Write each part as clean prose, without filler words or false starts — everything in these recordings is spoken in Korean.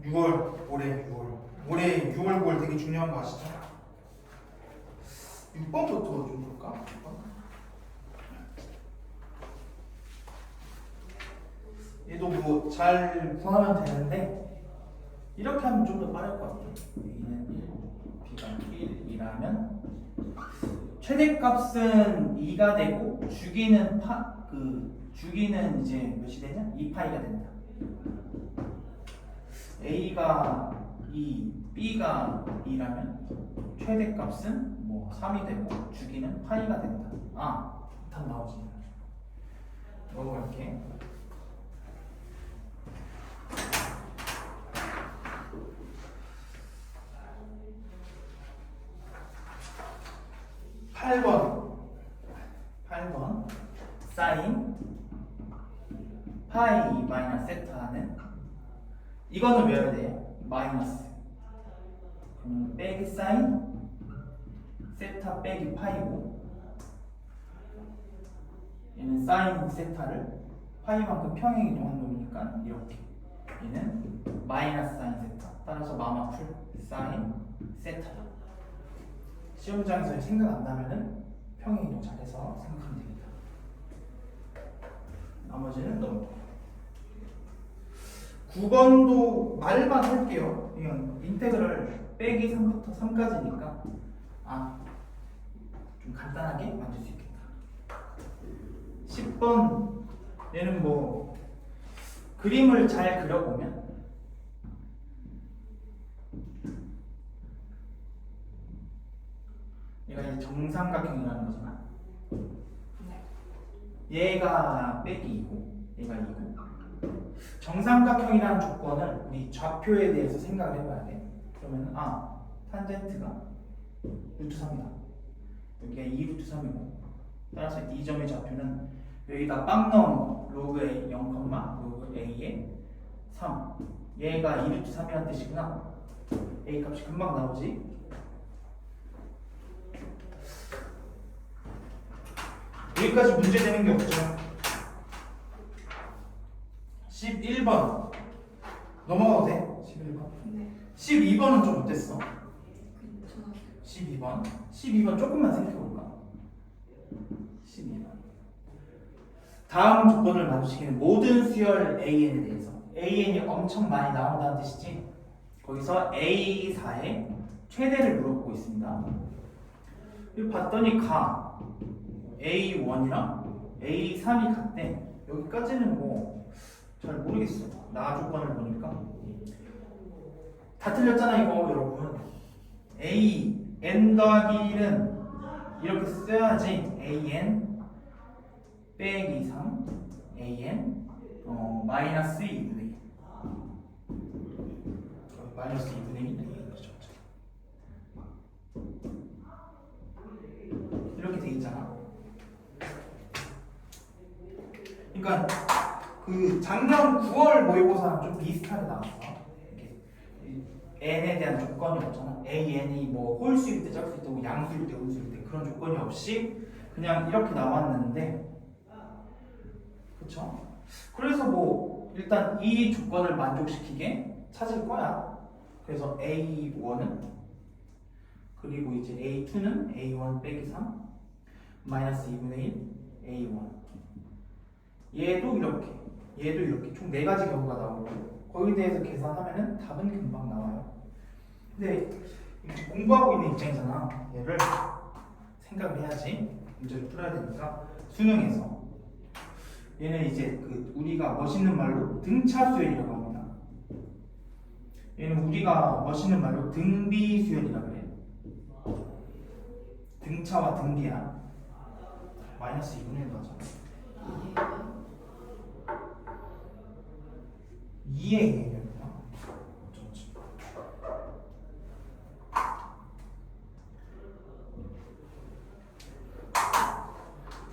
6월 올해 6월 9월 되게 중요한 거 아시죠? 6번부터 좀 볼까? 6번. 얘도 뭐 잘 구하면 되는데 이렇게 하면 좀 더 빠를 것 같아요. A는 1, B가 1이라면 최대값은 2가 되고 주기는 이제 몇이 되냐? 2파이가 된다. A가 2, B가 2라면 최대값은 뭐 3이 되고 주기는 파이가 된다. 답 나오지. 넘어갈게. (8번) 사인 파이 마이너스 세타는 이거는 외워야 돼요. 마이너스 그러면 빼기 사인 세타 빼기 파이고 얘는 사인 세타를 파이만큼 평행 이동한 놈이니까 이렇게 얘는 마이너스 사인 세타 따라서 마마풀 사인 세타. 시험장에서 생각 안 나면은 평행 이동 잘해서 생각하면 됩니다. 나머지는 넘고 9번도 말만 할게요. 이건 인테그럴 빼기 3부터 3까지니까 좀 간단하게 만들 수 있겠다. 10번 얘는 뭐 그림을 잘 그려보면 얘가 이제 정삼각형이라는 거잖아. 얘가 빼기 2고 얘가 2고 정삼각형이라는 조건을 우리 좌표에 대해서 생각을 해봐야 돼. 그러면 탄젠트가 루트 3이다. 여기가 2 루트 3이고 따라서 이 점의 좌표는 여기다 빵 넣은 로그 A 0, 로그 A에 3 얘가 2 루트 3이라는 뜻이구나. A 값이 금방 나오지. 여기까지 문제 되는 게 없죠. 11번 넘어가도 돼? 11번? 네. 12번은 좀 어땠어? 12번 조금만 생각해볼까? 12번 다음 조건을 마주치기는 모든 수열 AN에 대해서 AN이 엄청 많이 나온다는 뜻이지. 거기서 A4의 최대를 물어보고 있습니다. 여기 봤더니 A1이랑 A3이 같대. 여기까지는 뭐 잘 모르겠어. 나 조건을 보니까 다 틀렸잖아 이거 여러분. AN 더하기 1은 이렇게 써야지. AN 빼기 3 AN 마이너스 2분의 1 마이너스 2분의 1 이렇게 돼 있잖아. 그러니까 그 작년 9월 모의고사랑 좀 비슷하게 나왔어. n에 대한 조건이 없잖아. an이 뭐 홀수일 때, 짝수일 때, 뭐 양수일 때, 음수일 때 그런 조건이 없이 그냥 이렇게 나왔는데, 그렇죠? 그래서 뭐 일단 이 조건을 만족시키게 찾을 거야. 그래서 A1은 그리고 이제 A2는 A1 빼기 3 마이너스 2분의 1 A1 얘도 이렇게 총 4가지 경우가 나오고 거기에 대해서 계산하면은 답은 금방 나와요. 근데 공부하고 있는 입장이잖아. 얘를 생각을 해야지. 문제를 풀어야 되니까 수능에서 얘는 이제 우리가 멋있는 말로 등차수열이라고 합니다. 얘는 우리가 멋있는 말로 등비수열이라고 그래. 등차와 등비야. 마이너스 2분의 1 나잖아. 2의 얘기였구나. 어쩐지.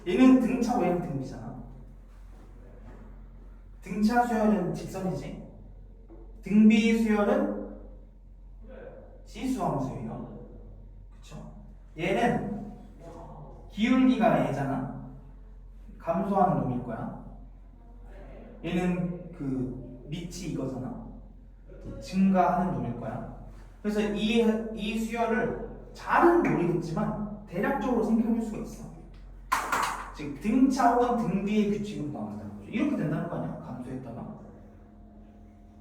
얘는 등차, 얘는 등비잖아. 등차 수열은 직선이지. 등비 수열은 지수함수예요. 그쵸? 얘는 기울기가 얘잖아. 감소하는 놈일 거야. 얘는 밑이 이거잖아. 증가하는 놈일 거야. 그래서 이 수열을 잘은 모르겠지만 대략적으로 생각해 볼 수가 있어. 즉 등차 혹은 등비의 규칙으로 나온다는 거죠. 이렇게 된다는 거 아니야? 감소했다가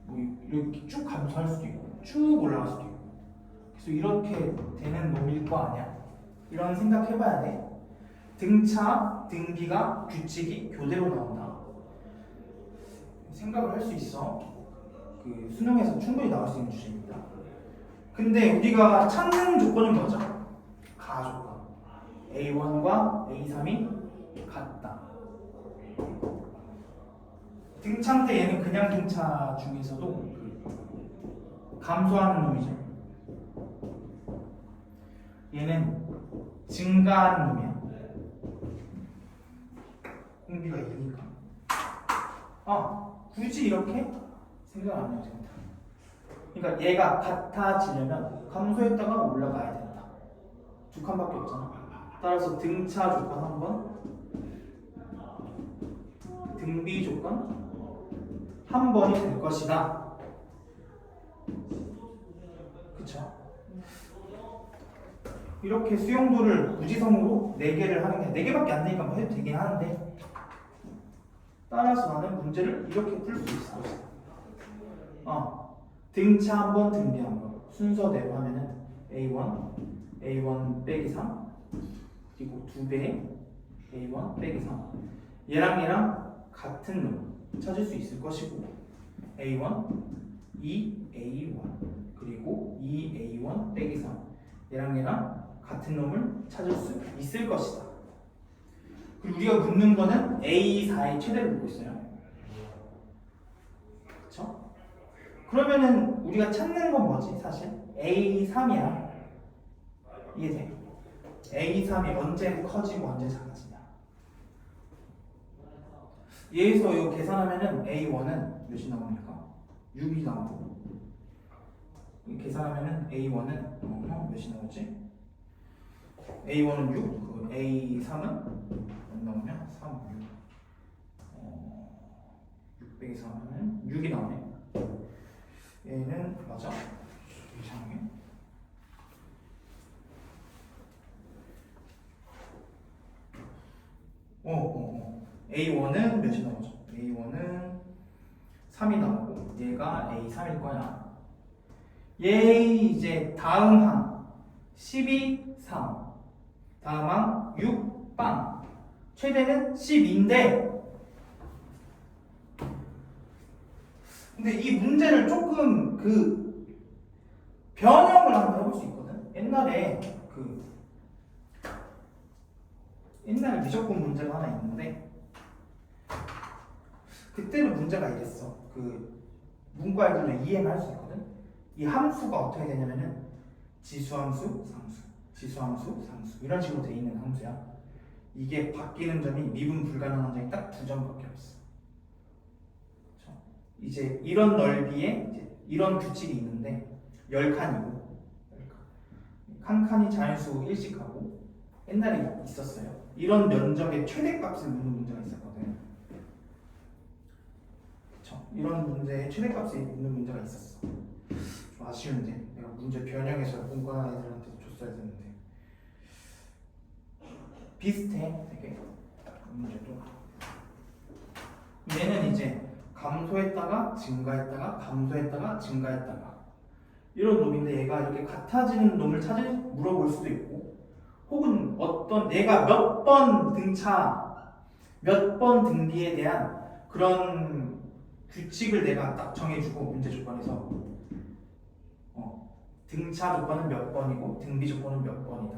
뭐 이렇게 쭉 감소할 수도 있고 쭉 올라갈 수도 있고. 그래서 이렇게 되는 놈일 거 아니야? 이런 생각 해봐야 돼. 등차, 등비가 규칙이 교대로 나온다. 생각을 할 수 있어. 그 수능에서 충분히 나올 수 있는 주제입니다. 근데 우리가 찾는 조건은 뭐죠? 가조건. A1과 A3이 같다. 등차인데 얘는 그냥 등차 중에서도 감소하는 놈이죠. 얘는 증가하는 놈이야. 공비가 2니까. 굳이 이렇게 생각 안 해도 된다. 그러니까 얘가 같아지려면 감소했다가 올라가야 된다. 두 칸밖에 없잖아. 따라서 등차 조건 한 번, 등비 조건 한 번이 될 것이다. 그쵸? 이렇게 수용도를 무지성으로 4개를 하는 게 4개밖에 안 되니까 뭐 해도 되긴 하는데, 따라서 나는 문제를 이렇게 풀 수 있을 것이다. 등차 한 번, 등비 한 번. 순서대로 하면은 A1 빼기 3, 그리고 2배의 A1 빼기 3. 얘랑 같은 놈 찾을 수 있을 것이고, A1, 2A1, 그리고 2A1 빼기 3. 얘랑 같은 놈을 찾을 수 있을 것이다. 그리고 우리가 묻는 거는 A4의 최대를 묻고 있어요. 그쵸? 그러면은 우리가 찾는 건 뭐지 사실? A3이야. 이해돼? A3이 언제 커지고 언제 작아지냐. 얘에서 이거 계산하면은 A1은 몇이 나옵니까? 6이 나오고, 계산하면은 A1은 몇이 나오지? A1은 6, A3은 몇 나오냐? 3, 6. 6 빼기 3은 6이 나오네. 얘는 맞아? 이상하게. A1은 몇이 나오죠? A1은 3이 나오고, 얘가 A3일 거야. 얘 이제 다음 항 12, 3, 다음 항 6, 빵. 최대는 10인데, 근데 이 문제를 조금 변형을 한번 해볼 수 있거든. 옛날에 미적분 문제가 하나 있는데, 그때는 문제가 이랬어. 문과 애들은 이해는 할 수 있거든. 이 함수가 어떻게 되냐면은 지수함수, 상수, 지수함수, 상수 이런 식으로 돼 있는 함수야. 이게 바뀌는 점이 미분 불가능한 점이 딱 2점밖에 없어. 그렇죠? 이제 이런 넓이에 이제 이런 규칙이 있는데 10칸이고, 한 칸이 자연수 일식하고 옛날에 있었어요. 이런 면적의 최대값을 묻는 문제가 있었거든. 그렇죠? 이런 문제의 최대값을 묻는 문제가 있었어. 좀 아쉬운데 내가 문제 변형해서 문과 애들한테 줬어야 되는데. 비슷해 되게 문제도. 얘는 이제 감소했다가 증가했다가 감소했다가 증가했다가 이런 놈인데, 얘가 이렇게 같아지는 놈을 물어볼 수도 있고, 혹은 어떤 내가 몇 번 등차, 몇 번 등비에 대한 그런 규칙을 내가 딱 정해주고, 문제 조건에서 등차 조건은 몇 번이고 등비 조건은 몇 번이다.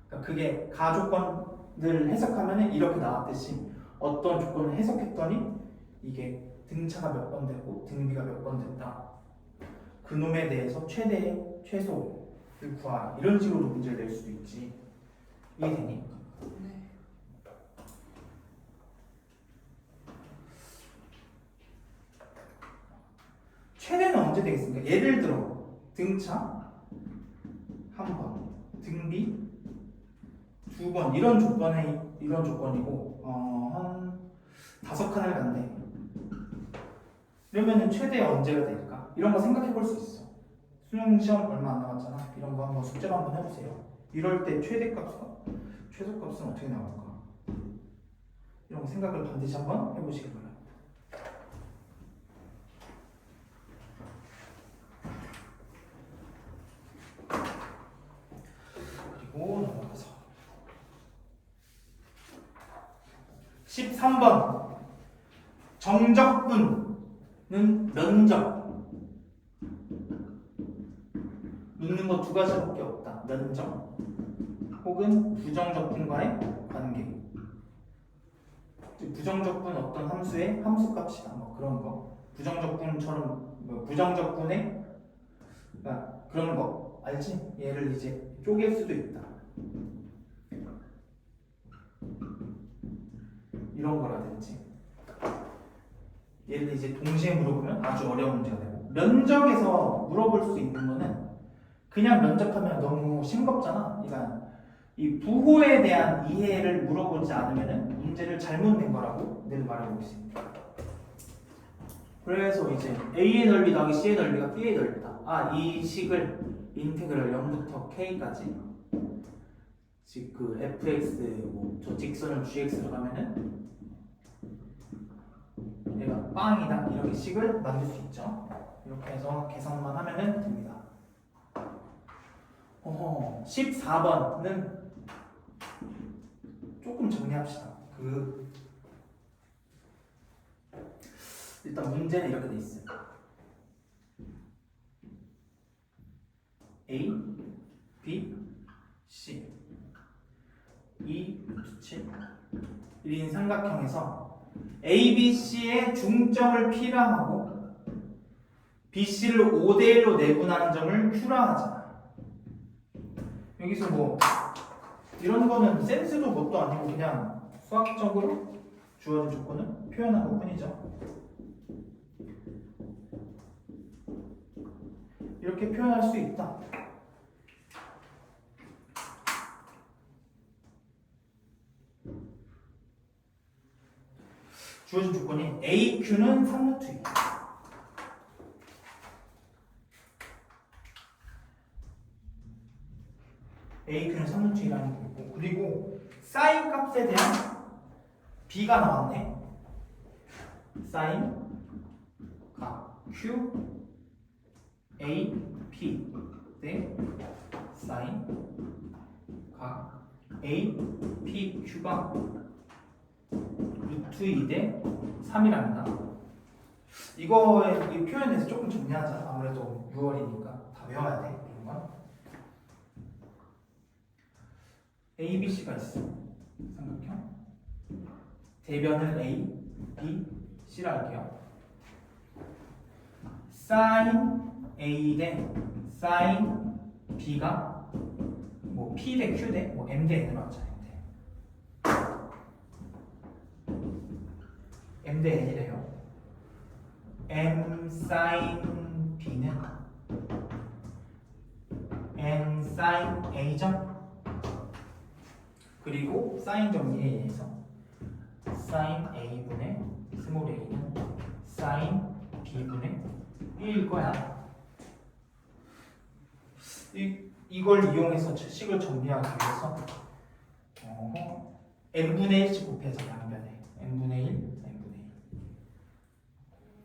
그러니까 그게 가조건을 해석하면 이렇게 나왔듯이 어떤 조건을 해석했더니 이게 등차가 몇 번 되고 등비가 몇 번 됐다. 그 놈에 대해서 최대, 최소를 구하라. 이런 식으로 문제를 낼 수도 있지. 이해되니? 네. 최대는 언제 되겠습니까? 예를 들어 등차 한 번, 등비 두 번, 이런 조건이고 한 5칸을 간대. 그러면은 최대 언제가 될까? 이런 거 생각해 볼 수 있어. 수능 시험 얼마 안 남았잖아. 이런 거 한번 숙제로 한번 해보세요. 이럴 때 최소값은 어떻게 나올까? 이런 거 생각을 반드시 한번 해보시기 바랍니다. 그리고 넘어가서 13번 정적분은 면적. 묻는 거 두 가지밖에 없다. 면적 혹은 부정적분과의 관계. 부정적분 어떤 함수의 함수값이다. 뭐 그런 거. 부정적분처럼 부정적분의 그런 거 알지? 얘를 이제 쪼갤 수도 있다. 이런 거라든지. 얘를 이제 동시에 물어보면 아주 어려운 문제가 되고. 면적에서 물어볼 수 있는 거는 그냥 면적하면 너무 싱겁잖아. 그러니까 이 부호에 대한 이해를 물어보지 않으면 문제를 잘못 낸 거라고 늘 말하고 있습니다. 그래서 이제 a의 넓이 더하기 c의 넓이가 b의 넓이다. 이 식을 인테그럴 0부터 k까지 즉 그 fx 저 직선을 gx로 가면은 얘가 빵이다. 이렇게 식을 만들 수 있죠. 이렇게 해서 계산만 하면은 됩니다. 14번은 조금 정리합시다. 일단 문제는 이렇게 돼 있어요. A, B, C 2, 7 1인 삼각형에서 A, B, C의 중점을 P라 하고 B, C를 5대1로 내분하는 점을 Q라 하잖아. 여기서 뭐 이런 거는 센스도 뭣도 아니고 그냥 수학적으로 주어진 조건을 표현한 것 뿐이죠. 이렇게 표현할 수 있다. 주어진 조건이 AQ는 3루트 2. AQ는 3루트 2라는 거고, 그리고 사인 값에 대한 B가 나왔네. 사인 값 Q A P 대 사인 각 A P Q가 루트 2 대 3이랍니다. 이거의 이 표현에서 조금 정리하자. 아무래도 6월이니까 다 외워야 돼. 이런 건 A, B, C가 있어. 삼각형. 대변을 A, B, C라 할게요. 사인 A 대 사인 B가 뭐 P 대 Q 대 뭐 M 대 N으로 하자. M 대 N이래요. M 사인 B는 N 사인 A점 그리고 사인 정리에 의해서 사인 A분의 스몰 a는 사인 B분의 1일 거야. 이걸 이용해서 식을 정리하기 위해서 n분의 1씩 곱해서 양변에 n분의 1, n분의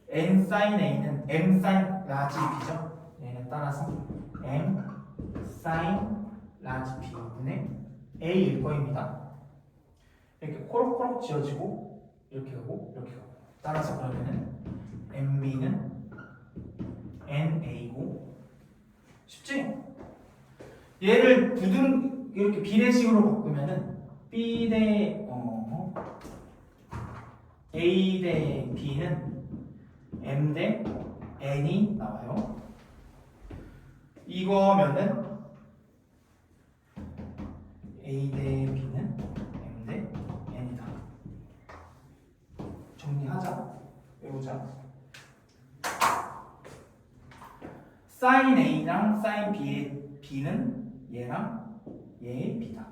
1 n 사인 a는 m 사인 라지 b죠. 얘는 따라서 m 사인 라지 b분의 a일 거입니다. 이렇게 코럭코럭 지어지고 이렇게 가고 이렇게 가고 따라서 그러면은 mb는 na고 쉽지? 얘를 이렇게 비례식으로 바꾸면은 b 대 a 대 b는 m 대 n이 나와요. 이거면은 a 대 b는 m 대 n이다. 정리하자. 외우자. 사인 a랑 사인 b는 얘랑 얘의 b다.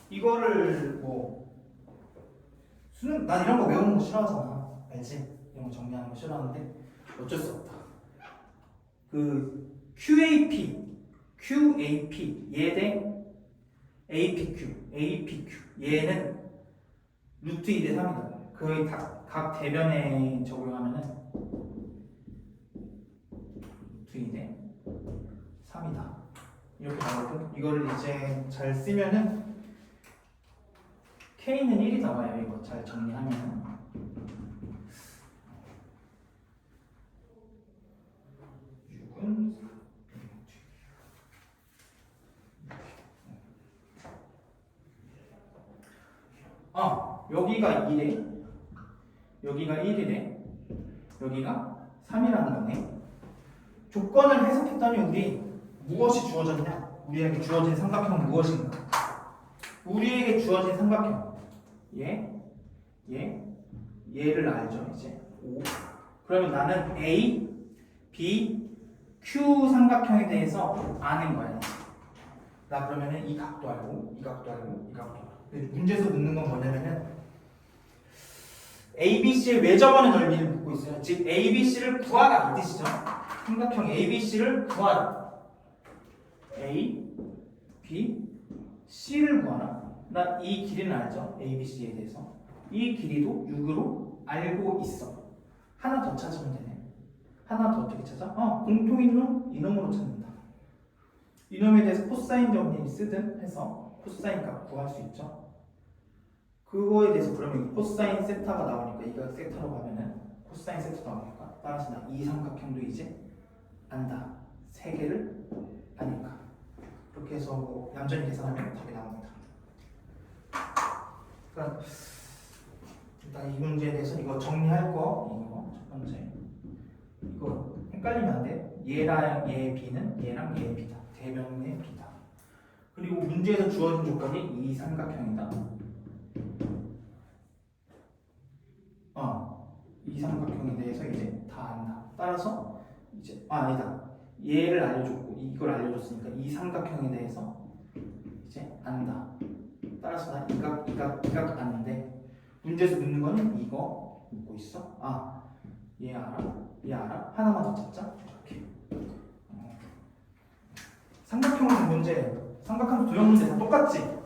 이거를 뭐 수능 난 이런 거 외우는 거 싫어하잖아. 알지? 이런 거 정리하는 거 싫어하는데 어쩔 수 없다. 그 QAP 얘 대 APQ 얘는 루트 2 대 3이다. 거의 각 대변에 적용하면은 루트 2 대 3이다. 이렇게 나오고 이거를 이제 잘 쓰면은 K는 1이 나와요. 이거 잘 정리하면은. 여기가 1에 여기가 1이래 여기가 3이라는 거네. 조건을 해석했더니 우리 무엇이 주어졌냐? 우리에게 주어진 삼각형은 무엇인가? 우리에게 주어진 삼각형 얘를 알죠 이제. O. 그러면 나는 A, B, Q 삼각형에 대해서 아는 거야 이제. 나 그러면은 이 각도 알고 이 각도 알고 이 각도 알고. 문제에서 묻는 건 뭐냐면은 ABC의 외접원의 넓이를 묻고 있어요. 즉 ABC를 구하라 이 뜻이죠. 삼각형 ABC를 구하라. A, B, C를 구하라. 나 이 길이는 알죠. ABC에 대해서. 이 길이도 6으로 알고 있어. 하나 더 찾으면 되네. 하나 더 어떻게 찾아? 공통인 놈 이놈으로 찾는다. 이놈에 대해서 코사인 정리를 쓰든 해서 코사인 값 구할 수 있죠. 그거에 대해서 그러면 코사인 세타가 나오니까 이거 세타로 가면은 코사인 세타 나오니까 따라서 나 이 삼각형도 이제 안다. 세 개를 아니까. 그렇게 해서 뭐 얌전히 계산하면 답이 나옵니다. 그러니까 일단 이 문제에 대해서 이거 정리할 거 이거 첫 번째 이거 헷갈리면 안 돼. 얘랑 얘 B는 얘랑 얘 B다. 대변의 B다. 그리고 문제에서 주어진 조건이 이 삼각형이다. 이 삼각형에 대해서 이제 다 안다. 따라서 이제 아니다. 얘를 알려줬고 이걸 알려줬으니까 이 삼각형에 대해서 이제 안다. 따라서 나 이각 아는데 문제에서 묻는 거는 이거 묻고 있어. 얘 알아. 하나만 더 찾자. 이렇게. 삼각형 문제, 삼각형 도형 문제 다 똑같지? 네.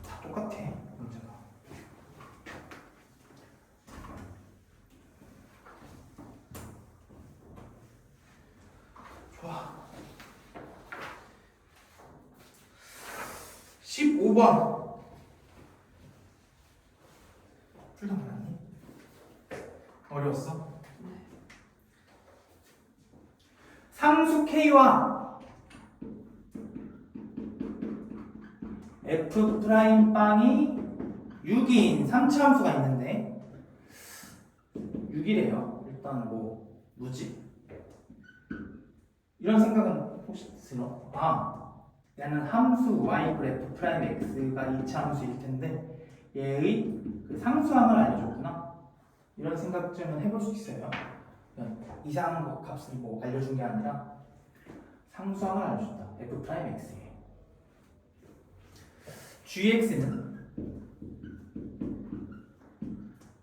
다 똑같아 문제가. 좋아. 15번. 풀다 말았니? 어려웠어? 네. 상수 K와 F 프라임 빵이 6인 3차 함수가 있는데 6이래요. 일단 뭐지? 이런 생각은 혹시 들어? 얘는 함수 y F 프라임 x가 2차 함수일 텐데 얘의 그 상수항을 알려줬구나. 이런 생각쯤은 해볼 수 있어요. 이상한 값을 알려준 게 아니라 상수항을 알려준다. F 프라임 x에 gx는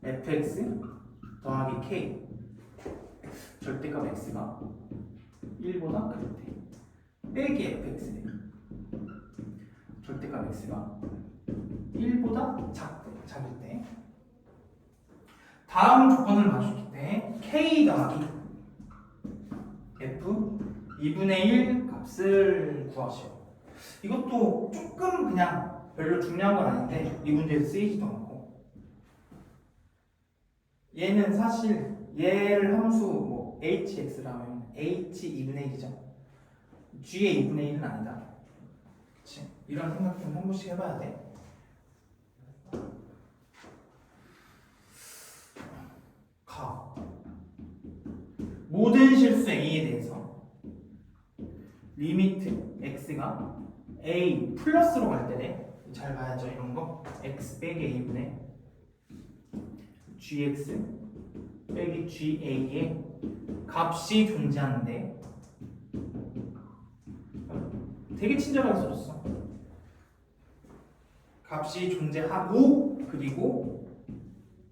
fx 더하기 k 절대값 x가 1보다 클 때 빼기 fx네. 절대값 x가 1보다 작을 때 다음 조건을 맞췄을 때 k 더하기 f 2분의 1 값을 구하시오. 이것도 조금 그냥 별로 중요한 건 아닌데 이 문제에서 쓰이지도 않고 얘는 사실 얘를 함수 hx라면 h 2분의 1이죠. g의 2분의 1은 아니다. 그치? 이런 생각 좀 한 번씩 해봐야 돼. 모든 실수 a에 대해서 리미트 x가 a 플러스로 갈 때래. 잘 봐야죠. 이런 거 x 빼기 a분의 gx 빼기 ga의 값이 존재하는데 되게 친절하게 써줬어. 값이 존재하고 그리고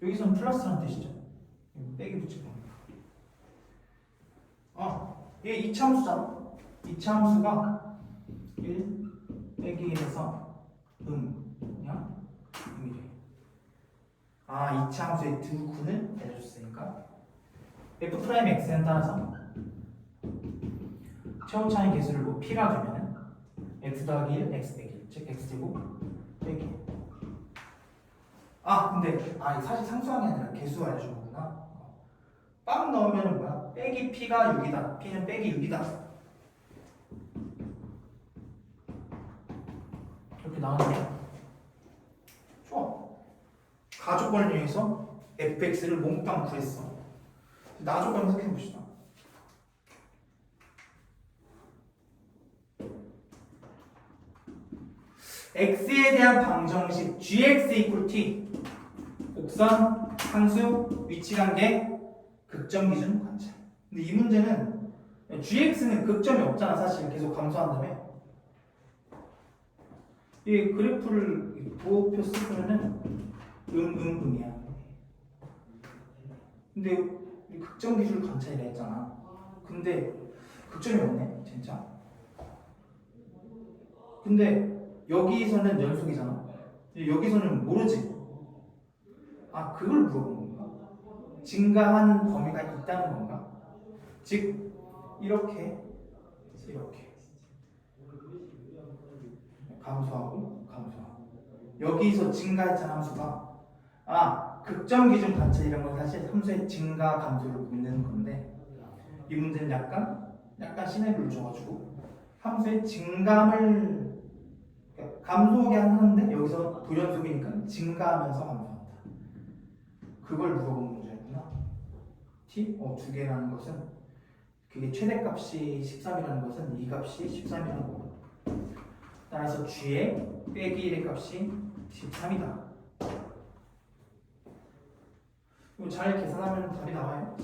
여기서는 플러스라는 뜻이죠. 빼기 붙일 겁니다. 얘 이차함수잖아. 이차함수가 1 빼기 1에서 그냥 음이래. 이차함수의 두 군을 내줬으니까 f'x는 따라서 최고차의 개수를 뭐 p라 두면은 x 더하기 1, x 빼기 1, 즉 x제곱 빼기 1. 근데 사실 상수항이 아니라 개수 알려준 거구나. 빵 넣으면은 뭐야? 빼기 p가 6이다. p는 빼기 6이다. 이렇게 나오는데 좋아. 가조건을 이용해서 fx를 몽땅 구했어. 나조건 해석해 봅시다. x에 대한 방정식 gx equal t 곡선, 상수, 위치관계, 극점 기준 관찰. 근데 이 문제는 gx는 극점이 없잖아. 사실 계속 감소한다며. 이 그래프를 부호표 쓰면은 음이야. 근데 우리 극점 기준 관찰이라 했잖아. 근데 극점이 없네, 진짜. 근데 여기서는 연속이잖아. 여기서는 모르지. 그걸 물어보는 건가? 증가하는 범위가 있다는 건가? 즉 이렇게 감소하고 여기서 증가했잖아 함수가. 극점 기준 관찰이란 건 사실 함수의 증가 감소를 묻는 건데 이 문제는 약간 시나리오를 줘가지고 함수의 증감을 감소하게 하는데 여기서 불연속이니까 증가하면서 감소한다. 그걸 물어보는 문제였구나. t? 두 개라는 것은 그게 최대값이 13이라는 것은 이 값이 13이라는 거고 따라서 g의 빼기 1의 값이 13이다. 이거 잘 계산하면 답이 나와요.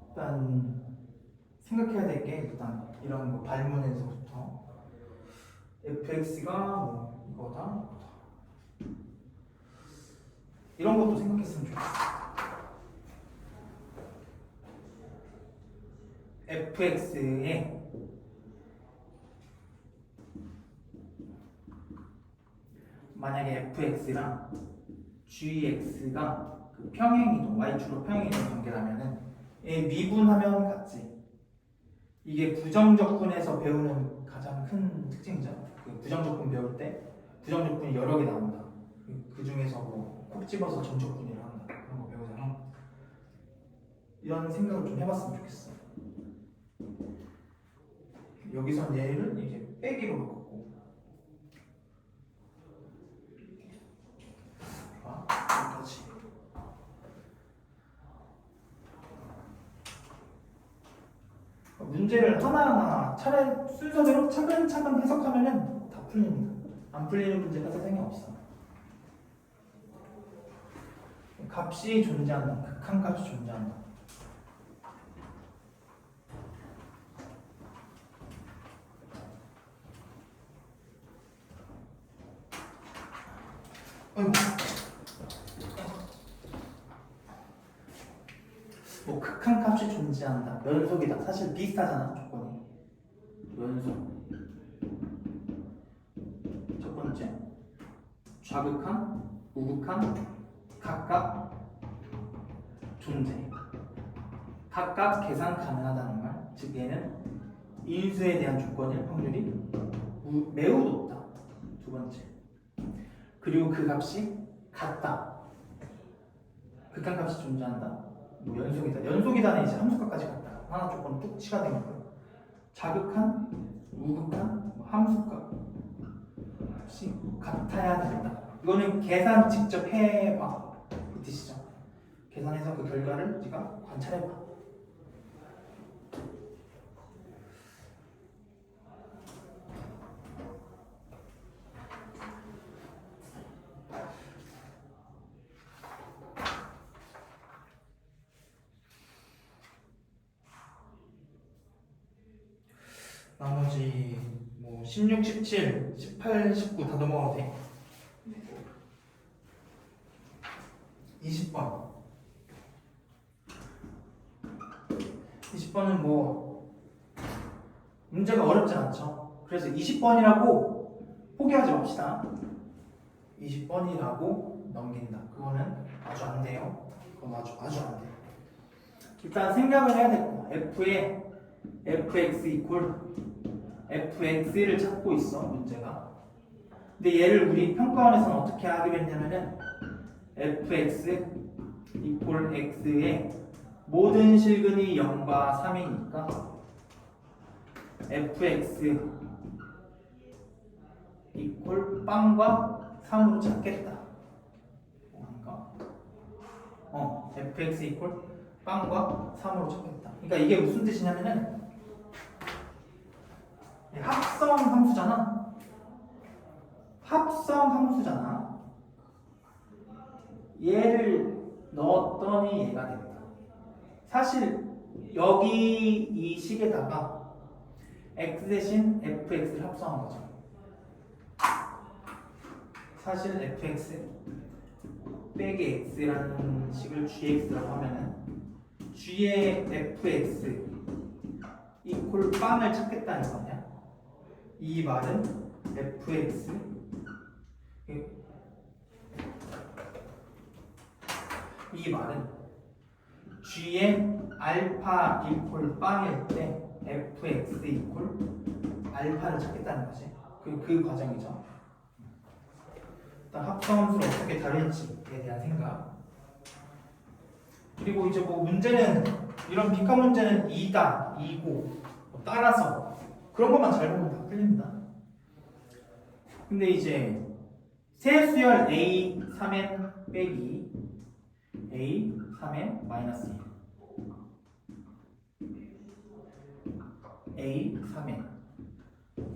일단 생각해야 될 게 일단 이런 거 발문에서부터 fx가 뭐 이거다 이런 것도 생각했으면 좋겠어. fx에 만약에 fx랑 gx가 그 평행이동 y축으로 평행이동 관계라면은 미분하면 같지. 이게 부정적분에서 배우는 가장 큰 특징이죠. 그 부정적분 배울 때 부정적분이 여러 개 나온다. 그 중에서 뭐 콕 집어서 전적분이라 한다. 그런 거 배우잖아. 이런 생각을 좀 해봤으면 좋겠어. 여기선 얘를 이제 빼기로 바꿨고, 여기까지. 문제를 하나하나 차례 순서대로 차근차근 해석하면은 다 풀립니다. 안 풀리는 문제가 세상에 없어. 값이 존재한다. 극한값이 존재한다. 아이고. 뭐 극한값이 존재한다. 연속이다. 사실 비슷하잖아. 조건이. 연속. 첫 번째. 좌극한, 우극한, 각각 존재. 각각 계산 가능하다는 말. 즉 얘는 인수에 대한 조건일 확률이 매우 높다. 두 번째. 그리고 그 값이 같다. 극한값이 존재한다. 뭐 연속이다. 연속이다는 이제 함수값까지 같다. 하나 조건 뚝 치가 된 거고요. 자극한, 우극한, 함수값 값이 같아야 된다. 이거는 계산 직접 해봐. 그 뜻이죠. 계산해서 그 결과를 네가 관찰해봐. 나머지 16, 17, 18, 19 다 넘어가도 돼. 20번. 20번은 뭐 문제가 어렵지 않죠. 그래서 20번이라고 포기하지 맙시다. 20번이라고 넘긴다. 그거는 아주 안 돼요. 그건 아주 안 돼요. 일단 생각을 해야 될 거야. f에 fx 이퀄 fx를 찾고 있어 문제가. 근데 얘를 우리 평가원에서는 어떻게 하기로 했냐면은 fx 이퀄 x의 모든 실근이 0과 3이니까 fx 이퀄 빵과 3으로 찾겠다. fx 이퀄 빵과 3으로 찾겠다. 그러니까 이게 무슨 뜻이냐면은 합성 함수잖아. 합성 함수잖아. 얘를 넣었더니 얘가 됐다. 사실 여기 이 식에다가 x 대신 fx를 합성한 거죠. 사실 fx 빼기 x라는 식을 gx라고 하면은 g의 fx 이퀄 빵을 찾겠다는 거냐? 이 말은 fx 이 말은 g의 알파 이퀄 빵일 때 fx 이퀄 알파를 찾겠다는 거지. 그 과정이죠. 일단 합성함수를 어떻게 다룰지에 대한 생각. 그리고 이제 뭐 문제는 이런 빅한 문제는 2다, 2고 뭐 따라서 그런 것만 잘 보면 다 틀립니다. 근데 이제 세수열 a 3n 빼기 a 3n 마이너스 1 a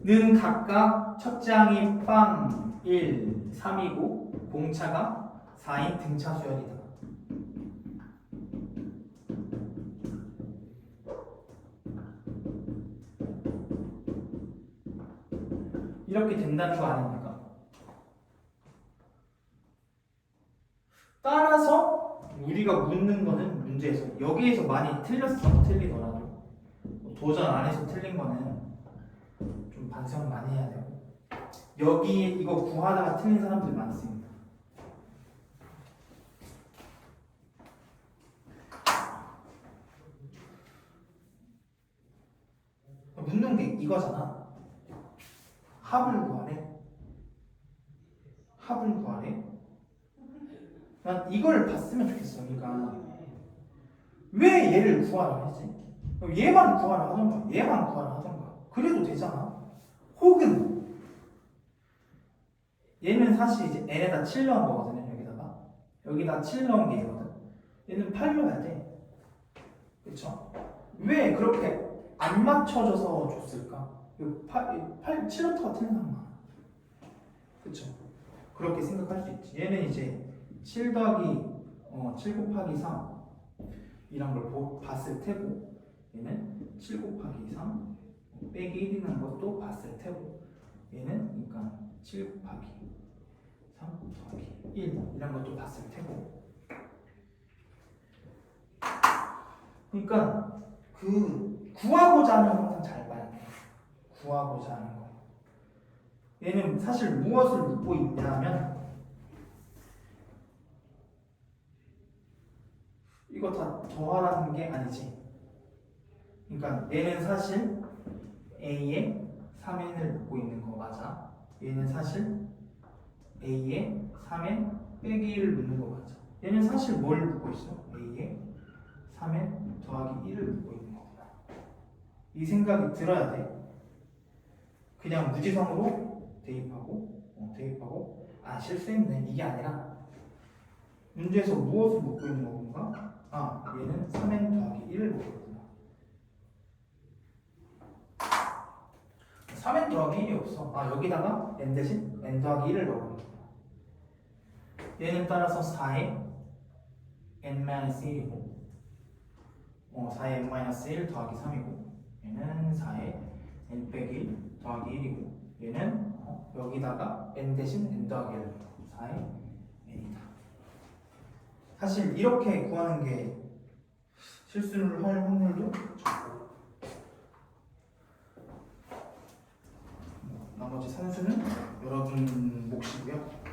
3n는 각각 첫째 항이 빵 1, 3이고 공차가 4인 등차 수열이다. 이렇게 된다는 거 아닙니까? 따라서 우리가 묻는 거는 문제에서 여기에서 많이 틀렸어. 틀리더라도 도전 안에서 틀린 거는 좀 반성을 많이 해야 되고 여기 이거 구하다가 틀린 사람들 많습니다. 묻는 게 이거잖아. 합을 구하래. 합을 구하래. 난 이걸 봤으면 좋겠어. 그러니까 왜 얘를 구하라 하지? 얘만 구하라 하던가 얘만 구하라 하던가 그래도 되잖아. 혹은 얘는 사실 이제 n에다 7 넣은 거거든요. 여기다 7 넣은 게 얘거든. 얘는 8 넣어야 돼. 그쵸? 왜 그렇게 안 맞춰져서 줬을까? 7 넣다가 틀린 사람 많아. 그쵸? 그렇게 생각할 수 있지. 얘는 이제 7 더하기 7 곱하기 3 이란 걸 봤을 테고 얘는 7 곱하기 3 빼기 1이라는 것도 봤을 테고 얘는 그러니까 7 곱하기 3 더하기 1 이란 것도 봤을 테고 그러니까 그 구하고자 하는 거 항상 잘 봐야 돼. 구하고자 하는 거. 얘는 사실 무엇을 묻고 있냐면 이거 다 더하라는 게 아니지. 그러니까 얘는 사실 A에 3n을 묻고 있는 거 맞아. 얘는 사실 A에 3n 빼기 1을 묻는 거 맞아. 얘는 사실 뭘 묻고 있어? A에 3n 더하기 1을 묻고 있는 거구나. 이 생각이 들어야 돼. 그냥 무지성으로 대입하고 실수했네 이게 아니라 문제에서 무엇을 묻고 있는 건가? 얘는 3n 더하기 1을 묻고 있구나. 3n 더하기 1이 없어. 여기다가 n 대신 n 더하기 1을 넣어버리구나. 얘는 따라서 4에 n-1이고 4에 n-1 더하기 3이고 얘는 4에 n 빼기 1 더하기 1이고 얘는 여기다가 n 대신 n 더하기 1 4의 n이다. 사실 이렇게 구하는 게 실수를 할 확률도 적고, 나머지 산수는 여러분 몫이고요.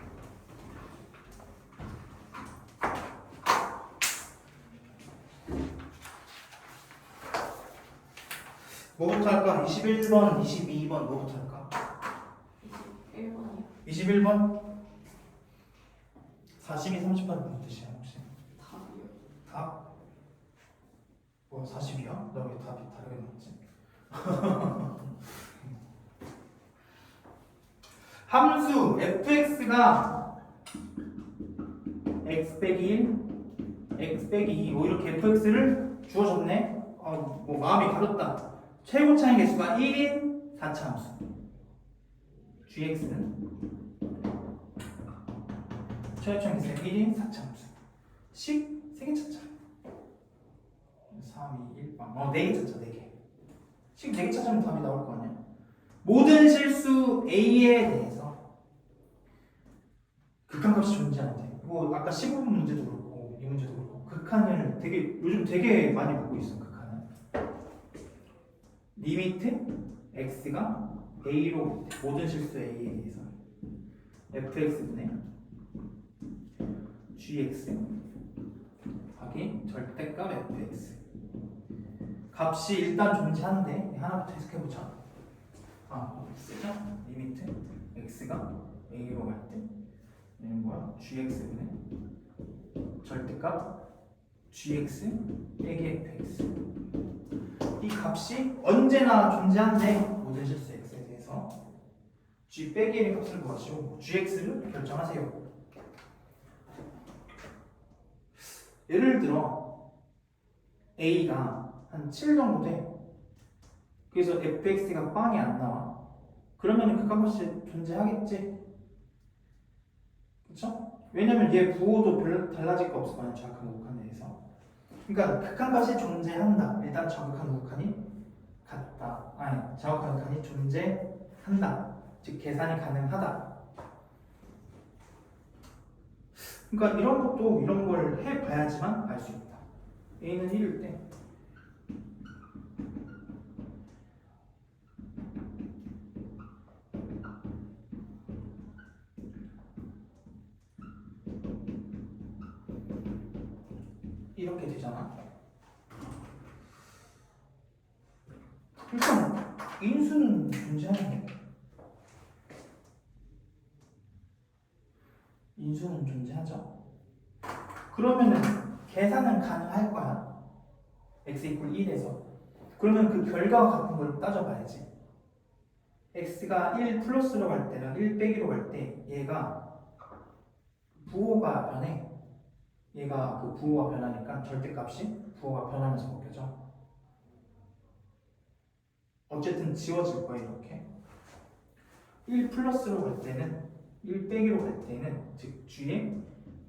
뭐부터 할까? 21번, 22번 뭐부터 할까? 1번이요. 21번? 42, 30번 무슨 뜻이야 혹시? 답이요. 답? 뭐 40이야? 나 왜 답이 다르게 나왔지? 함수 fx가 x 빼기 1, x 빼기 2, 뭐 이렇게 fx를 주어줬네? 뭐 마음이 가볍다. 최고 차이 개수가 1인 4차 함수. gx는 최고 차이 개수가 1인 4차 함수. 식 3개 찾자. 3, 2, 1, 4개 찾자, 4개. 식 4개 찾으면 답이 나올 거 아니야? 모든 실수 A에 대해서 극한값이 존재하는데, 뭐 아까 15분 문제도 그렇고 이 문제도 그렇고 극한을 요즘 되게 많이 보고 있어. 극한을 리미트 x가 a로 모든 실수 A에 대해서 fx분의 gx 하기 절대값 fx 값이 일단 존재하는데 하나부터 해석해보자. x죠? 리미트 x가 a로 갈 때 얘는 뭐야? gx분의 절대값 gx 빼기 fx. 이 값이 언제나 존재한대. 모든 실수 x에 대해서 g 빼기 1의 값을 구하시고 gx를 결정하세요. 예를 들어 a가 한 7 정도 돼. 그래서 fx가 빵이 안 나와. 그러면 극한값이 존재하겠지. 그쵸? 왜냐면 얘 부호도 별로 달라질 거 없을 거 아니야. 정확한 극한에 대해서. 그러니까 극한값이 존재한다. 일단 정확한 극한이 같다. 아니, 정확한 극한이 존재한다. 즉 계산이 가능하다. 그러니까 이런 것도 이런 걸 해봐야지만 알 수 있다. A는 1일 때 이렇게 되잖아. 일단 인수는 존재하네. 인수는 존재하죠. 그러면은 계산은 가능할 거야. x 이퀄 1에서. 그러면 그 결과가 같은 걸 따져봐야지. x가 1 플러스로 갈 때랑 1 빼기로 갈 때 얘가 부호가 변해. 얘가 그 부호가 변하니까 절대값이 부호가 변하면서 바뀌어져. 어쨌든 지워질 거야 이렇게. 1 플러스로 갈 때는 1 빼기로 갈 때는 즉 g의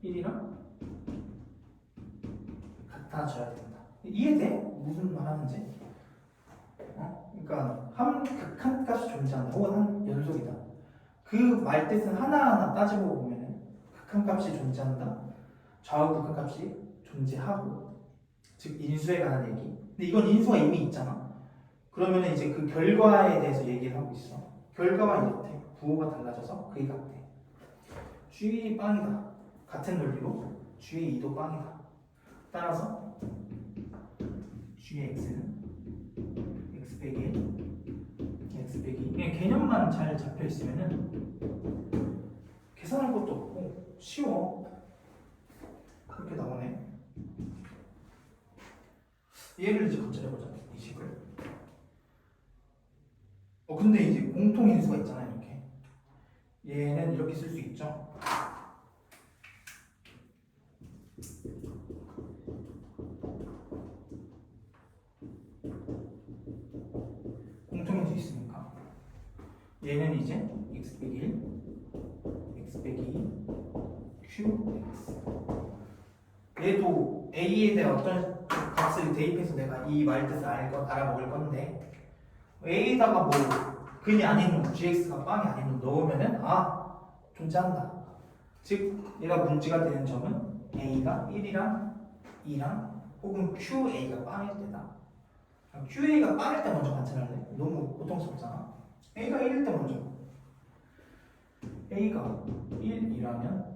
1이랑 같아져야 된다. 이해돼? 무슨 말 하는지? 그러니까 한 극한값이 존재한다 혹은 한 연속이다. 그 말뜻은 하나하나 따지고 보면은 극한값이 존재한다, 좌우 극한값이 존재하고, 즉 인수에 관한 얘기. 근데 이건 인수가 이미 있잖아. 그러면 이제 그 결과에 대해서 얘기를 하고 있어. 결과가 이렇대. 부호가 달라져서 그게 같대. G 빵이다. 같은 논리로 G의 2도 빵이다. 따라서 G의 X는 X 빼기 1, X 빼기 2. 그냥 개념만 잘 잡혀 있으면은 계산할 것도 없고 쉬워. 그렇게 나오네. 얘를 이제 관찰해보자. 이 식을. 근데 이제 공통 인수가 있잖아 이렇게. 얘는 이렇게 쓸 수 있죠. 공통인수 있으니까 얘는 이제 x 빼기 1, x 빼기 2, q, x. 얘도 a에 대한 어떤 값을 대입해서 내가 이 말 뜻을 알아먹을 건데, a에다가 뭐 근이 아닌 놈, gx가 빵이 아닌 놈 넣으면은 존재한다. 즉 얘가 문제가 되는 점은 a가 1이랑 2랑 혹은 qa가 빵일 때다. qa가 빵일 때 먼저 관찰할래? 너무 고통스럽잖아. a가 1일 때 먼저. a가 1이라면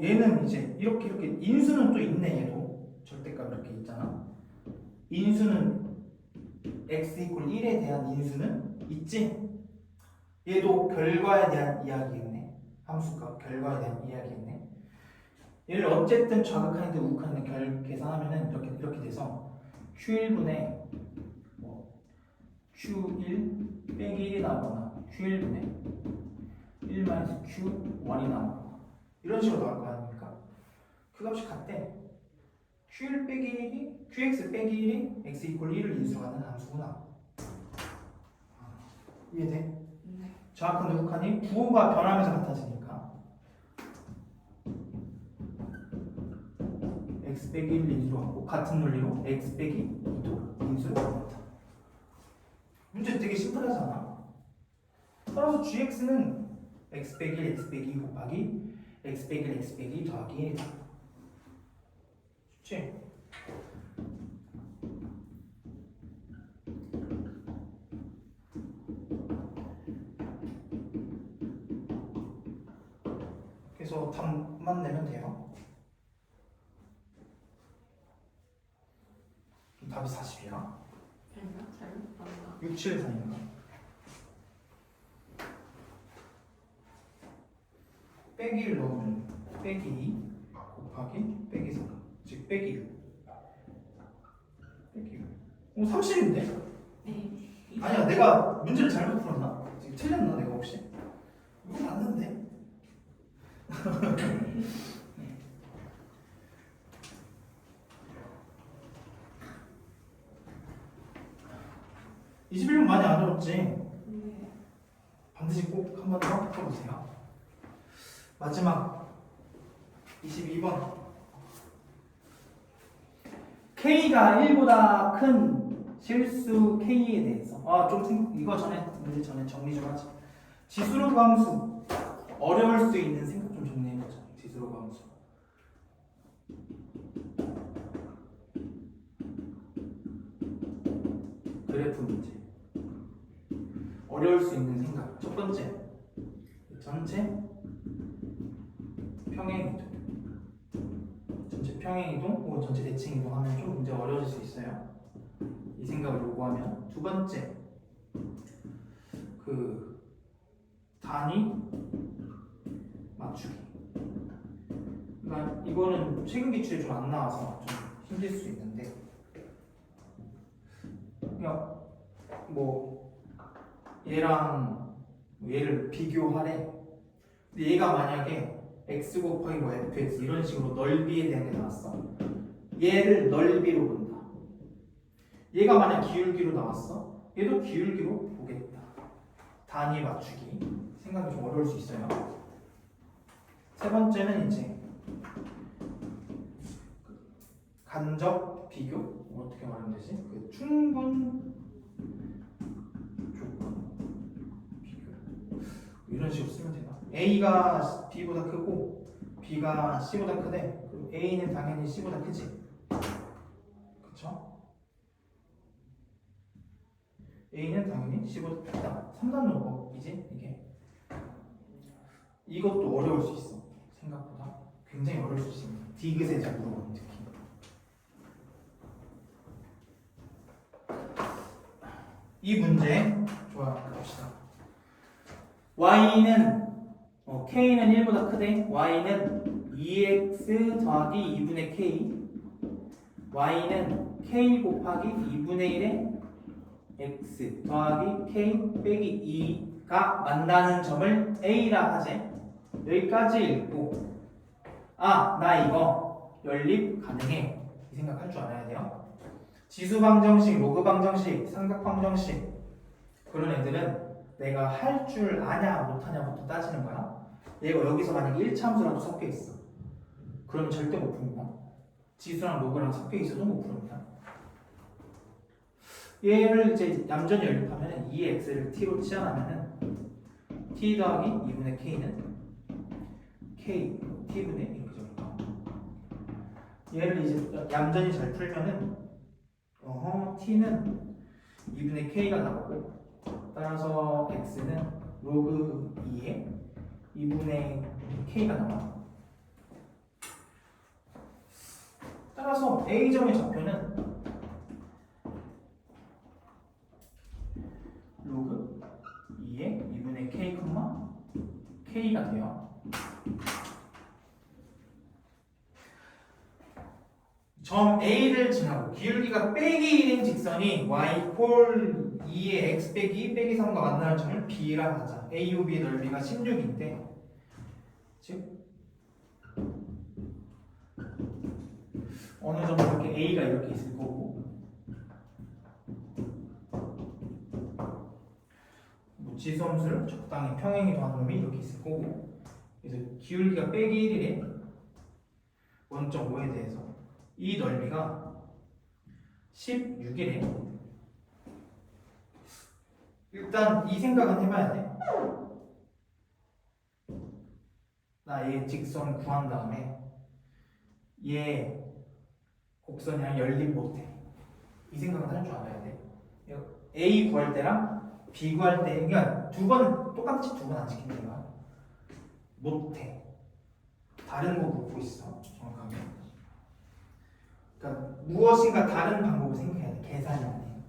얘는 이제 이렇게 인수는 또 있네. 얘도 절대값 이렇게 있잖아. 인수는 x 이퀄 1에 대한 인수는 있지. 얘도 결과에 대한 이야기겠네. 함수가 결과에 대한 이야기겠네. 얘를 어쨌든 좌극하는데 우극하는데 계산하면은 이렇게 돼서 q1분의 q1 빼기 1이 나오거나 q1분의 1 마이너스 q1이 나오거나 이런 식으로 나올 거 아닙니까? 그 값이 같대. q1 빼기 1이 qx 빼기 1이 x 이퀄 1을 인수하는 함수구나. 이해돼? 네. 좌극한데 우극하니 부호가 변하면서 같아지니까 x 빼기 1을 인수로 하고 같은 논리로 x 빼기 2도 인수를 합니다. 문제 되게 심플하지 않아? 따라서 gx는 x 빼기 1, x 빼기 2 곱하기 x 빼기 1, x 빼기 2 더하기 1이다. 좋지? 그래서 답만 내면 돼요. 답이 40이야. 아닌가? 잘못 봤나? 6, 7, 4인가? 빼기 1 넣으면 빼기 2 곱하기 빼기 4, 즉 빼기 1. 빼기 1. 30인데? 네. 아니야, 내가 문제를 잘못 풀었나? 지금 틀렸나 내가 혹시? 이거 맞는데? 21분 많이 안 어렵지? 네. 반드시 꼭 한 번 더 풀어보세요. 마지막 22번. K가 1보다 큰 실수 K에 대해서 이거 문제 전에 정리 좀 하자. 지수로 함수 어려울 수 있는 생각 좀 정리해보자. 지수로 함수 그래프 문제 어려울 수 있는 생각. 첫 번째, 전체 평행이동, 전체 평행이동 혹은 전체 대칭이동 하면 좀 문제 어려워질 수 있어요. 이 생각을 요구하면. 두 번째, 그 단위 맞추기. 그러니까 이거는 최근 기출에 좀 안 나와서 좀 힘들 수 있는데, 그냥 얘랑 얘를 비교하래. 근데 얘가 만약에 x 곱하기 fx 이런 식으로 넓이에 대한 게 나왔어. 얘를 넓이로 본다. 얘가 만약 기울기로 나왔어. 얘도 기울기로 보겠다. 단위 맞추기. 생각이 좀 어려울 수 있어요. 세 번째는 이제 간접 비교. 어떻게 말하면 되지? 그 충분 조건 비교. 이런 식으로 쓰면 되나? A가 B보다 크고 B가 C보다 크대. 그럼 A는 당연히 C보다 크지. 그쵸? A는 당연히 C보다 크다. 3단 논법이지 이게. 이것도 어려울 수 있어. 생각보다 굉장히 어려울 수 있습니다. 디귿에 잘 물어보는 특히. 이 문제 좋아 갑시다. y는 k는 1보다 크대. y는 2x 더하기 2분의 k. y는 k 곱하기 2분의 1의 x 더하기 k 빼기 2가 만나는 점을 a라 하재. 여기까지 읽고 나 이거 연립 가능해 이 생각할 줄 알아야 돼요. 지수 방정식, 로그 방정식, 삼각 방정식 그런 애들은 내가 할 줄 아냐 못하냐부터 따지는 거야. 얘가 여기서 만약에 1차 함수라도 섞여 있어. 그러면 절대 못 풉니다. 지수랑 로그랑 섞여 있어도 못 풉니다. 얘를 이제 얌전히 연립하면 2x를 t로 치환하면은 t 더하기 2분의 k는 k t분의 이렇게 적을까? 얘를 이제 얌전히 잘 풀면은 t는 2분의 k가 나오고 따라서 x는 로그 2에 2분의 k가 나와. 따라서 a점의 좌표는 로그 2에 2분의 k, k가 돼요. 점 A를 지나고 기울기가 빼기 1인 직선이 y 콜 2의 x 빼기 2 빼기 3과 만나는 점을 B라 하자. AOB의 넓이가 16인데 즉 어느 정도 이렇게 A가 이렇게 있을 거고 뭐 지수함수를 적당히 평행이 더한 놈이 이렇게 있을 거고 그래서 기울기가 빼기 1일에 원점 5에 대해서 이 넓이가 16이래. 일단 이 생각은 해봐야 돼. 나 얘 직선 구한 다음에 얘 곡선이랑 연립 못해. 이 생각은 할 줄 알아야 돼. A 구할 때랑 B 구할 때, 그러니까 두 번 똑같이 두 번 안 시킨다 이거야. 못해. 다른 거 묻고 있어. 정확하게. 그러니까 무엇인가 다른 방법을 생각해야 돼. 계산이 아니에요.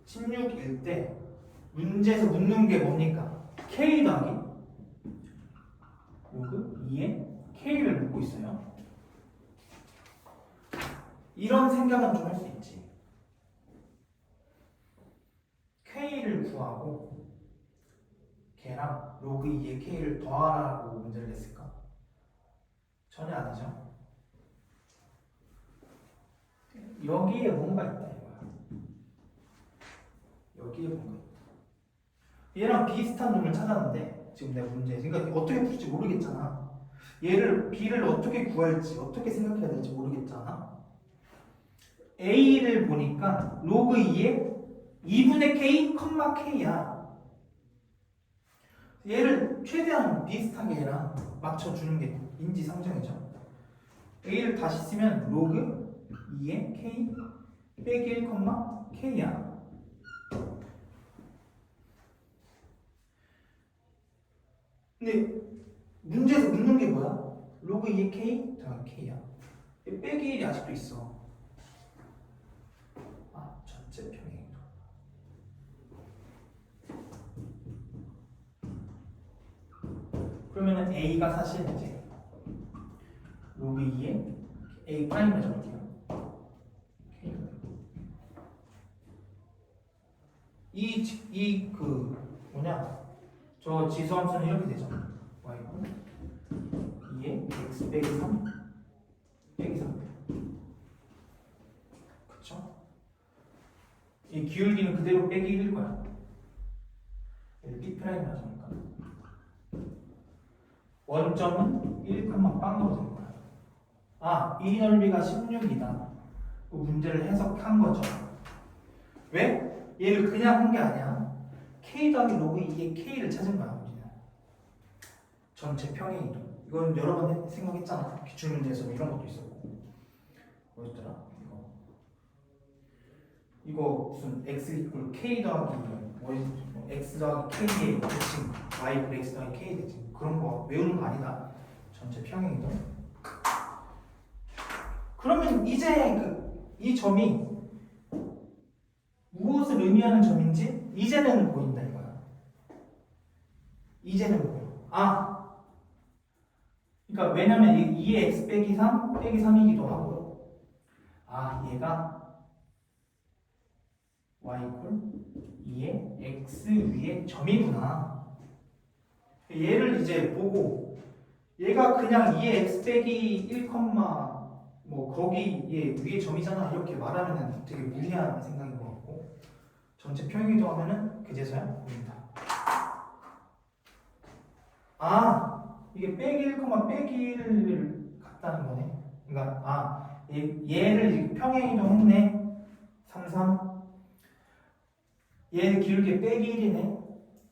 16일 때 문제에서 묻는 게 뭡니까? K 더하기 로그 2에 K를 묻고 있어요. 이런 생각은 좀 할 수 있지. K를 구하고 걔랑 로그 2에 K를 더하라고 문제를 냈을까? 전혀 아니죠. 여기에 뭔가 있다 이거야. 여기에 뭔가 있다. 얘랑 비슷한 놈을 찾았는데 지금 내가 문제 그러니까 어떻게 풀지 모르겠잖아. 얘를 B를 어떻게 구할지 어떻게 생각해야 될지 모르겠잖아. A를 보니까 로그 2에 2분의 K, K야. 얘를 최대한 비슷하게 얘랑 맞춰주는 게 인지상정이죠. A를 다시 쓰면 로그 2에 K 빼기 1, K야. 근데 문제에서 묻는 게 뭐야? 로그 2에 K 더하기 K야. 빼기 1이 아직도 있어. 아, 전체 평행이동. 그러면은 A가 사실 이제 로그 2에 A 프라임을 적을게요. 이 그 뭐냐? 저 지수함수는 이렇게 되죠. y 2에 x 빼기 3 빼기 3. 그쵸? 이 기울기는 그대로 빼기 1일 거야. 얘를 B 프라임이라 하니까 원점은 1, 빵으로 될 거야. 아, 이 넓이가 16이다. 그 문제를 해석한 거죠. 왜? 얘를 그냥 한 게 아니야. K 더하기 로그 2의 K를 찾은 거야. 우리는. 전체 평행이동. 이건 여러 번 생각했잖아. 기출문제에서 이런 것도 있었고. 뭐였더라? 이거 무슨 x 이퀄 k 더하기 x 더하기 k의 대칭 y 이퀄 x 더하기 k 대칭 그런 거 외우는 거 아니다. 전체 평행이동. 그러면 이제 이 점이 무엇을 의미하는 점인지 이제는 보인다 이거야. 이제는 보여. 아, 그러니까 왜냐면 2의 x 빼기 3 빼기 3이기도 하고, 아 얘가 y 이퀄 2의 x 위에 점이구나. 얘를 이제 보고 얘가 그냥 2의 x 빼기 1, 뭐 거기 얘 위에 점이잖아 이렇게 말하면은 되게 무리한 생각인 것 같고 전체 평행이동 하면은 그제서야 보인다. 아 이게 빼기 1, 빼기 1을 같다는 거네. 그러니까 아 얘를 평행이동 했네. 3, 3. 얘는 기울기 빼기 1이네.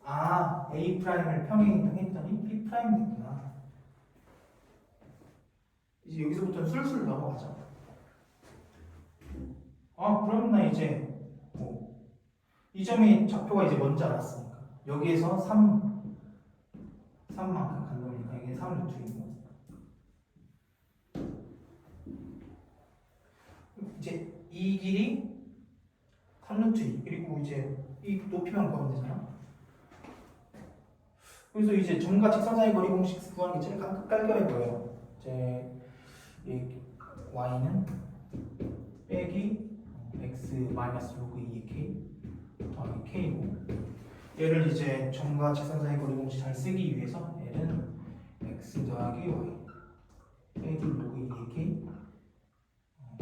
아, A 프라임을 평행이동 했더니 B 프라임 됐구나. 이제 여기서부터는 술술 넘어가자. 아, 그럼 나 이제 이 점이 좌표가 이제 뭔지 알았으니까 여기에서 3만큼 간 놈이니까 이게 3 루트이고 이제 이 길이 3 루트 2 그리고 이제 이 높이만 구하면 되잖아. 그래서 이제 점과 직선 사이 거리 공식 구하는 게 제일 깔끔해 보여요. 이제 이 y는 빼기 x 마이너스 로그 2의 k 더하기 k고 얘를 이제 점과 직선 사이 거리 공식 잘 쓰기 위해서 얘는 x 더하기 y 빼기 로그 2의 k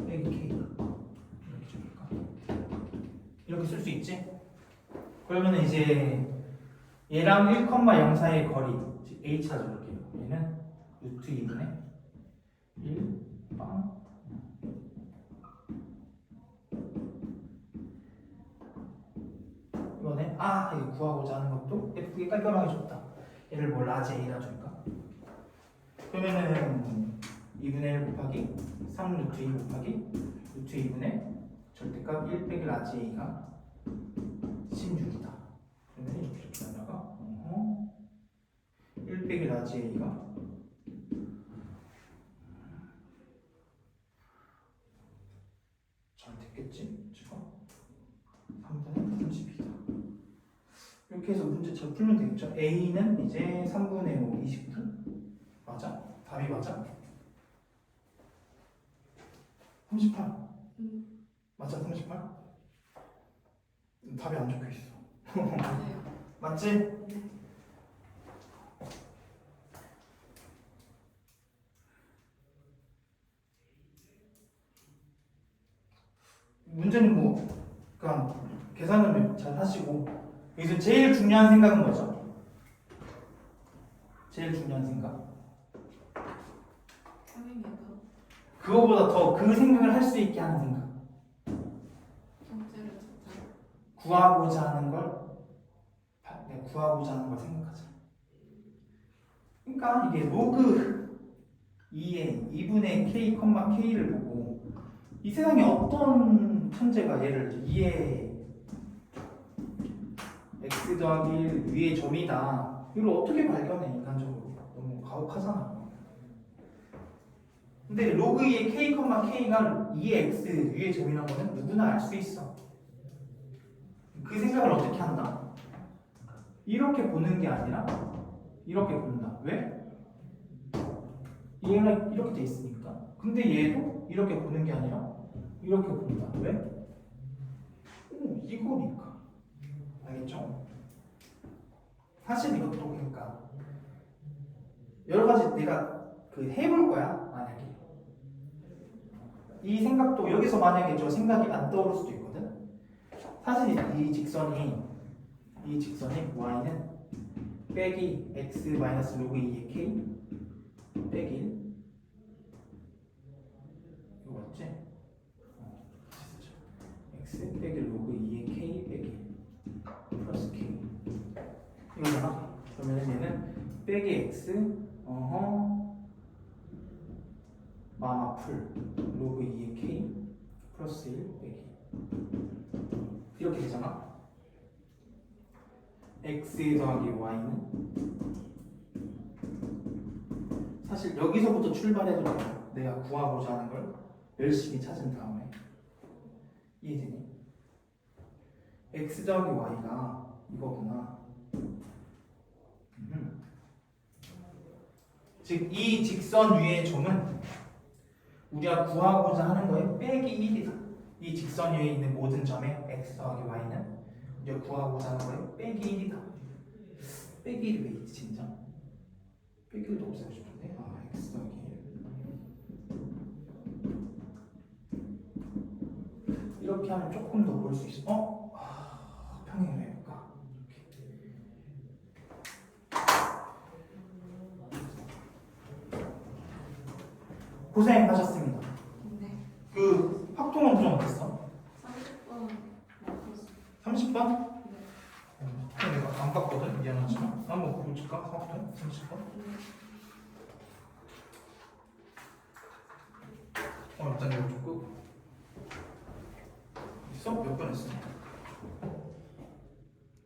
빼기 k 이렇게 적을까? 이렇게 쓸 수 있지? 그러면 이제 얘랑 1,0 사이의 거리 h라 적을게요. 얘는 루트 2분의 1 빵 이거네. 아, 이거 구하고자 하는 것도 예쁘게 깔끔하게 줬다. 얘를 뭐 라지 a라 줄까? 그러면은 2분의 1 곱하기 3 루트 2 곱하기 루트 2분의 절대값 1 빼기 라지 a가 16이다. 그러면 이렇게 하다가 1 빼기 라지 a가 잘 됐겠지? 지금 3분의 32다. 이렇게 해서 문제 잘 풀면 되겠죠? a는 이제 3분의 5 20분 맞아? 답이 맞아? 38 맞아? 38? 답이 안 적혀 있어. 맞아요. 맞지? 네. 문제는 뭐 그냥 계산을 잘 하시고 여기서 제일 중요한 생각은 뭐죠? 제일 중요한 생각 평행이동. 그거보다 더 그 생각을 할 수 있게 하는 생각 성질을 찾자. 구하고자 하는 걸 구하고자 하는 걸 생각하자. 그러니까 이게 로그 2의 2분의 k, k를 보고 이 세상에 어떤 천재가 얘를 2의 x 더하기 1 위의 점이다 이걸 어떻게 발견해 인간적으로. 너무 가혹하잖아. 근데 로그 2의 k, k가 2의 x 위의 점이라는 거는 누구나 알 수 있어. 그 생각을 어떻게 한다? 이렇게 보는 게 아니라 이렇게 본다. 왜? 얘가 이렇게 돼 있으니까. 근데 얘도 이렇게 보는 게 아니라 이렇게 본다. 왜? 이거니까. 알겠죠? 사실 이것도 그러니까 여러 가지 내가 해볼 거야. 만약에 이 생각도 여기서 만약에 저 생각이 안 떠오를 수도 있거든. 사실 이 직선이 y는 빼기 x 마이너스 로그 2의 k 빼기 1 이거 맞지? x 빼기 로그 2의 k 빼기 1 플러스 k 이거잖아. 그러면 얘는 빼기 x 마마풀 로그 2의 k 플러스 1 빼기 이렇게 되잖아. x 더하기 y는 사실 여기서부터 출발해도 돼요. 내가 구하고자 하는 걸 열심히 찾은 다음에. 이해되니? x 더하기 y가 이거구나. 즉 이 직선 위의 점은 우리가 구하고자 하는 거에 빼기 1이다. 이 직선 위에 있는 모든 점의 x 더하기 y는 우리가 구하고자 하는 거에 빼기 1이다. 빼기 1이 왜 있지 진짜? 빼기 1도 없애고 싶은데. x 더하기 1 이렇게 하면 조금 더 볼 수 있어. 평행을 해볼까? 고생하셨습니다. 네. 그 확통은 좀 어땠어? 30분 30번? 네. 내가 안 봤거든? 미안하지만 한번 볼까? 30번? 일단 이거 좀 끄고 있어? 몇 번 했어?